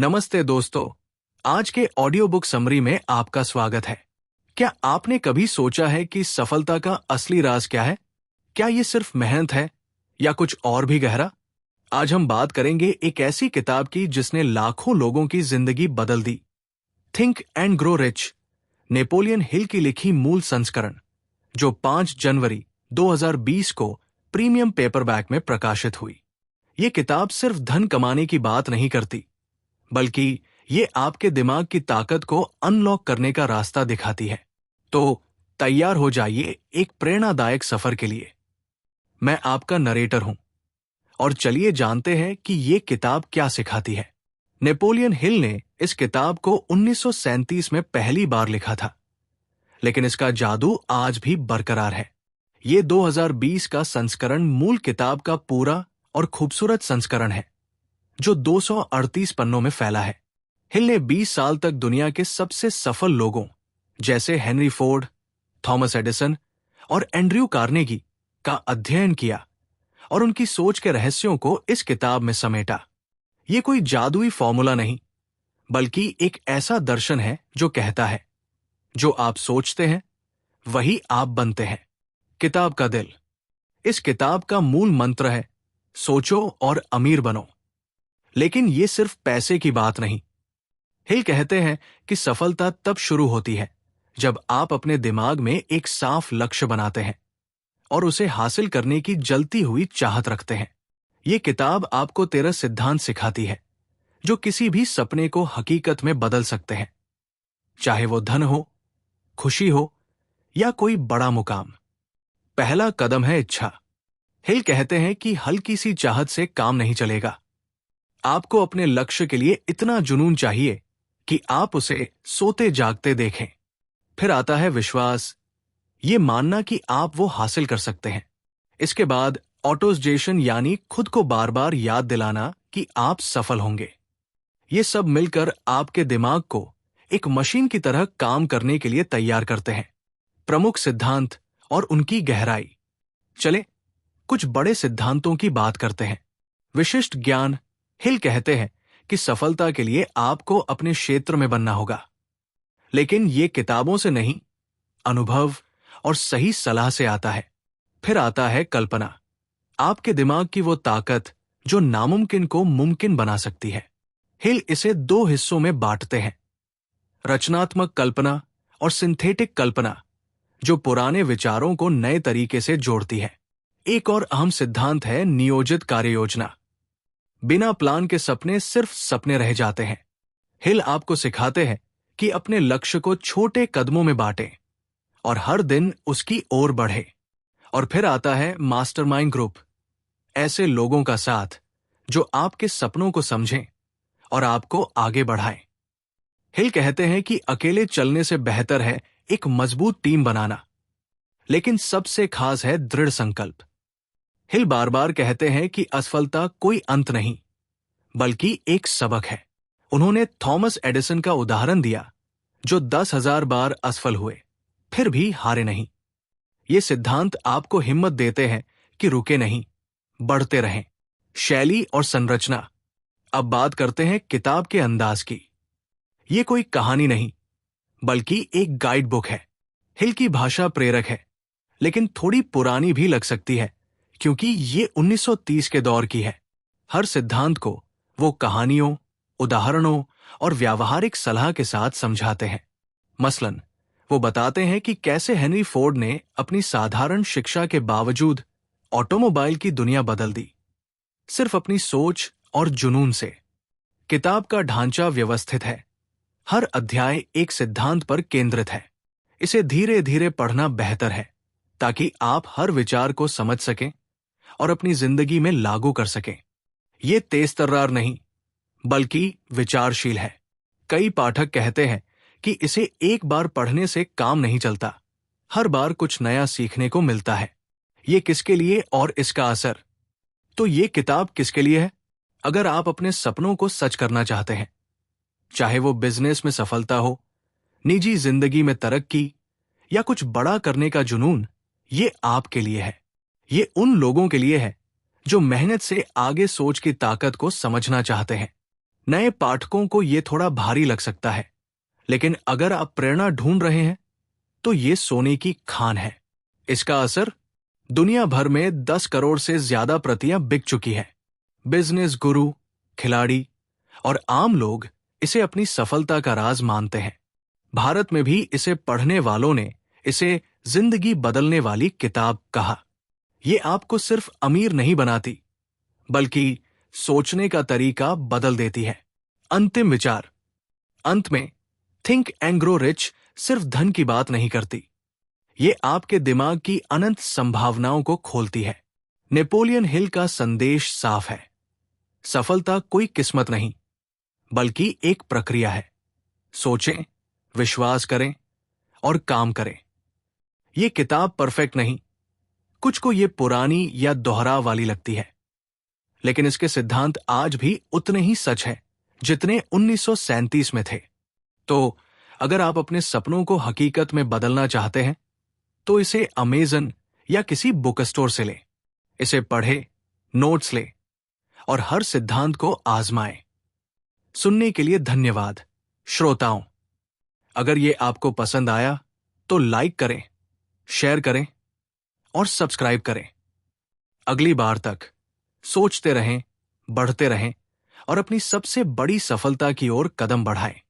नमस्ते दोस्तों। आज के ऑडियो बुक समरी में आपका स्वागत है। क्या आपने कभी सोचा है कि सफलता का असली राज क्या है? क्या ये सिर्फ मेहनत है या कुछ और भी गहरा? आज हम बात करेंगे एक ऐसी किताब की जिसने लाखों लोगों की जिंदगी बदल दी। Think and grow rich, Napoleon Hill की लिखी मूल संस्करण, जो 5 जनवरी 2020 को प्रीमियम पेपरबैक में प्रकाशित हुई। ये किताब सिर्फ धन कमाने की बात नहीं करती, बल्कि ये आपके दिमाग की ताकत को अनलॉक करने का रास्ता दिखाती है। तो तैयार हो जाइए एक प्रेरणादायक सफर के लिए। मैं आपका नरेटर हूं और चलिए जानते हैं कि ये किताब क्या सिखाती है। नेपोलियन हिल ने इस किताब को 1937 में पहली बार लिखा था, लेकिन इसका जादू आज भी बरकरार है। ये 2020 का संस्करण मूल किताब का पूरा और खूबसूरत संस्करण है, जो 238 पन्नों में फैला है। हिल ने 20 साल तक दुनिया के सबसे सफल लोगों जैसे हेनरी फोर्ड, थॉमस एडिसन और एंड्रयू कार्नेगी का अध्ययन किया और उनकी सोच के रहस्यों को इस किताब में समेटा। ये कोई जादुई फॉर्मूला नहीं, बल्कि एक ऐसा दर्शन है जो कहता है, जो आप सोचते हैं वही आप बनते हैं। किताब का दिल। इस किताब का मूल मंत्र है, सोचो और अमीर बनो। लेकिन ये सिर्फ पैसे की बात नहीं। हिल कहते हैं कि सफलता तब शुरू होती है जब आप अपने दिमाग में एक साफ लक्ष्य बनाते हैं और उसे हासिल करने की जलती हुई चाहत रखते हैं। ये किताब आपको 13 सिद्धांत सिखाती है, जो किसी भी सपने को हकीकत में बदल सकते हैं, चाहे वो धन हो, खुशी हो या कोई बड़ा मुकाम। पहला कदम है इच्छा। हिल कहते हैं कि हल्की सी चाहत से काम नहीं चलेगा। आपको अपने लक्ष्य के लिए इतना जुनून चाहिए कि आप उसे सोते जागते देखें। फिर आता है विश्वास, ये मानना कि आप वो हासिल कर सकते हैं। इसके बाद ऑटोसजेशन, यानी खुद को बार बार याद दिलाना कि आप सफल होंगे। ये सब मिलकर आपके दिमाग को एक मशीन की तरह काम करने के लिए तैयार करते हैं। प्रमुख सिद्धांत और उनकी गहराई। चले कुछ बड़े सिद्धांतों की बात करते हैं। विशिष्ट ज्ञान। हिल कहते हैं कि सफलता के लिए आपको अपने क्षेत्र में बनना होगा, लेकिन ये किताबों से नहीं, अनुभव और सही सलाह से आता है। फिर आता है कल्पना, आपके दिमाग की वो ताकत जो नामुमकिन को मुमकिन बना सकती है। हिल इसे 2 हिस्सों में बांटते हैं, रचनात्मक कल्पना और सिंथेटिक कल्पना, जो पुराने विचारों को नए तरीके से जोड़ती है। एक और अहम सिद्धांत है नियोजित कार्ययोजना। बिना प्लान के सपने सिर्फ सपने रह जाते हैं। हिल आपको सिखाते हैं कि अपने लक्ष्य को छोटे कदमों में बांटें और हर दिन उसकी ओर बढ़े। और फिर आता है मास्टरमाइंड ग्रुप, ऐसे लोगों का साथ जो आपके सपनों को समझें और आपको आगे बढ़ाएं। हिल कहते हैं कि अकेले चलने से बेहतर है एक मजबूत टीम बनाना, लेकिन सबसे खास है दृढ़ संकल्प। हिल बार बार कहते हैं कि असफलता कोई अंत नहीं, बल्कि एक सबक है। उन्होंने थॉमस एडिसन का उदाहरण दिया, जो 10,000 बार असफल हुए, फिर भी हारे नहीं। ये सिद्धांत आपको हिम्मत देते हैं कि रुके नहीं, बढ़ते रहें। शैली और संरचना। अब बात करते हैं किताब के अंदाज की। ये कोई कहानी नहीं, बल्कि एक गाइड बुक है। हिल की भाषा प्रेरक है, लेकिन थोड़ी पुरानी भी लग सकती है, क्योंकि ये 1930 के दौर की है। हर सिद्धांत को वो कहानियों, उदाहरणों और व्यावहारिक सलाह के साथ समझाते हैं। मसलन वो बताते हैं कि कैसे हेनरी फोर्ड ने अपनी साधारण शिक्षा के बावजूद ऑटोमोबाइल की दुनिया बदल दी, सिर्फ अपनी सोच और जुनून से। किताब का ढांचा व्यवस्थित है। हर अध्याय एक सिद्धांत पर केंद्रित है। इसे धीरे धीरे पढ़ना बेहतर है, ताकि आप हर विचार को समझ सकें और अपनी जिंदगी में लागू कर सकें। ये तेज तर्रार नहीं, बल्कि विचारशील है। कई पाठक कहते हैं कि इसे एक बार पढ़ने से काम नहीं चलता, हर बार कुछ नया सीखने को मिलता है। ये किसके लिए और इसका असर? तो ये किताब किसके लिए है? अगर आप अपने सपनों को सच करना चाहते हैं, चाहे वो बिजनेस में सफलता हो, निजी जिंदगी में तरक्की या कुछ बड़ा करने का जुनून, ये आपके लिए है। ये उन लोगों के लिए है जो मेहनत से आगे सोच की ताकत को समझना चाहते हैं। नए पाठकों को ये थोड़ा भारी लग सकता है, लेकिन अगर आप प्रेरणा ढूंढ रहे हैं तो ये सोने की खान है। इसका असर दुनिया भर में 10 करोड़ से ज्यादा प्रतियां बिक चुकी है। बिजनेस गुरु, खिलाड़ी और आम लोग इसे अपनी सफलता का राज मानते हैं। भारत में भी इसे पढ़ने वालों ने इसे जिंदगी बदलने वाली किताब कहा। ये आपको सिर्फ अमीर नहीं बनाती, बल्कि सोचने का तरीका बदल देती है। अंतिम विचार। अंत में थिंक एंड ग्रो रिच सिर्फ धन की बात नहीं करती, ये आपके दिमाग की अनंत संभावनाओं को खोलती है। नेपोलियन हिल का संदेश साफ है, सफलता कोई किस्मत नहीं, बल्कि एक प्रक्रिया है। सोचें, विश्वास करें और काम करें। ये किताब परफेक्ट नहीं, कुछ को ये पुरानी या दोहराव वाली लगती है, लेकिन इसके सिद्धांत आज भी उतने ही सच हैं जितने 1937 में थे। तो अगर आप अपने सपनों को हकीकत में बदलना चाहते हैं तो इसे अमेज़न या किसी बुक स्टोर से लें। इसे पढ़ें, नोट्स लें और हर सिद्धांत को आजमाएं। सुनने के लिए धन्यवाद श्रोताओं। अगर ये आपको पसंद आया तो लाइक करें, शेयर करें और सब्सक्राइब करें। अगली बार तक सोचते रहें, बढ़ते रहें और अपनी सबसे बड़ी सफलता की ओर कदम बढ़ाएं।